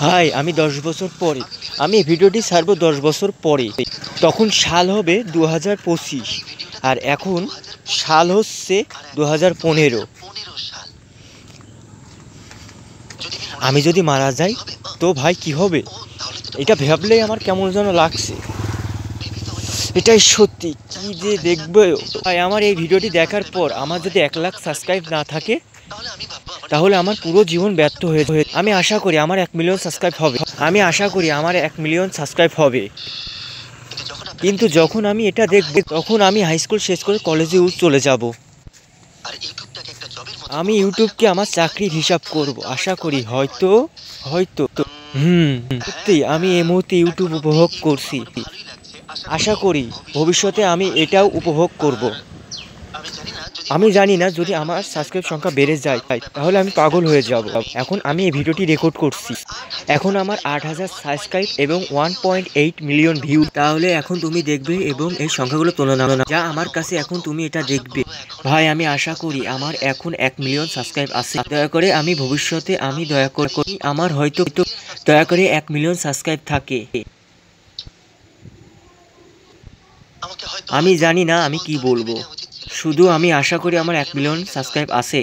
High, আমি 10 বছর পরে, আমি এই ভিডিওটি ছাড়বো 10 বছর পরে। তখন সাল হবে 2025 আর এখন সাল হচ্ছে 2015। আমি যদি মারা যাই তো ভাই কি হবে? এটা ভাবলেই আমার কেমন যেন লাগছে। এটাই সত্যি, কি যে দেখবে ভাই। আমার এই ভিডিওটি দেখার পর আমার যদি 1 লাখ সাবস্ক্রাইব না থাকে তাহলে আমার পুরো জীবন ব্যর্থ হয়ে। আমি আশা করি আমার 1 মিলিয়ন সাবস্ক্রাইব হবে। কিন্তু যখন আমি এটা দেখব তখন আমি হাই স্কুল শেষ করে কলেজে চলে যাব। আমি ইউটিউবকে আমার চাকরির হিসাব করব, আশা করি। হয়তো সত্যি আমি এই মুহূর্তে ইউটিউব উপভোগ করছি। আশা করি ভবিষ্যতে আমি এটাও উপভোগ করব। আমি জানি না, যদি আমার সাবস্ক্রাইব সংখ্যা বেড়ে যায় তাহলে আমি পাগল হয়ে যাব। এখন আমি এই ভিডিওটি রেকর্ড করছি, এখন আমার 8000 সাবস্ক্রাইব এবং 1.8 মিলিয়ন ভিউ। তাহলে এখন তুমি দেখবে এবং এই সংখ্যাগুলো তুলনা যা আমার কাছে এখন তুমি এটা দেখবে। ভাই আমি আশা করি আমার এখন 1 মিলিয়ন সাবস্ক্রাইব আছে। দয়া করে আমি ভবিষ্যতে দয়া করি আমার হয়তো দয়া করে 1 মিলিয়ন সাবস্ক্রাইব থাকে। আমি জানি না আমি কি বলবো, শুধু আমি আশা করি আমার 1 মিলিয়ন সাবস্ক্রাইব আছে।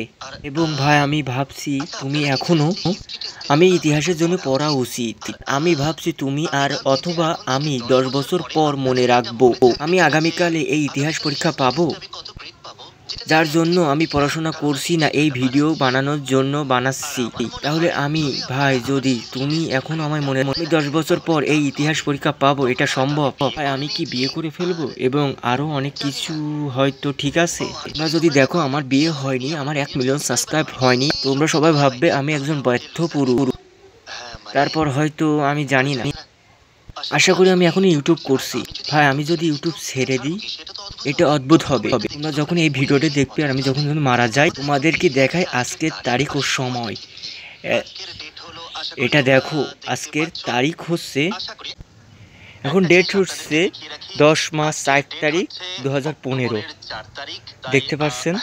এবং ভাই আমি ভাবছি তুমি এখনো আমি ইতিহাসের জন্য পড়া উচিত। আমি ভাবছি তুমি আর অথবা আমি 10 বছর পর মনে রাখবো আমি আগামীকালে এই ইতিহাস পরীক্ষা পাবো, যার জন্য আমি পড়াশোনা করছি না, এই ভিডিও বানানোর জন্য বানাচ্ছি। তাহলে আমি ভাই যদি তুমি এখন আমার মনে 10 বছর পর এই ইতিহাস পরীক্ষা পাবো, এটা সম্ভব? ভাই আমি কি বিয়ে করে ফেলবো এবং আরো অনেক কিছু হয়তো। ঠিক আছে, তোমরা যদি দেখো আমার বিয়ে হয়নি, আমার 1 মিলিয়ন সাবস্ক্রাইব হয়নি, তোমরা সবাই ভাববে আমি একজন ব্যর্থ পুরুষ। তারপর হয়তো আমি জানি না, আশা করি আমি এখন ইউটিউব করছি। ভাই আমি যদি ইউটিউব ছেড়ে দিই এটা অদ্ভুত হবে। তোমরা যখন এই ভিডিওটা দেখবে আর আমি যখন মারা যাই তোমাদেরকে দেখাই আজকের তারিখ ও সময়। এটা দেখো, আজকের তারিখ হচ্ছে, এখন ডেট হচ্ছে 10 মাস 4 তারিখ 2015। দেখতে পাচ্ছেন?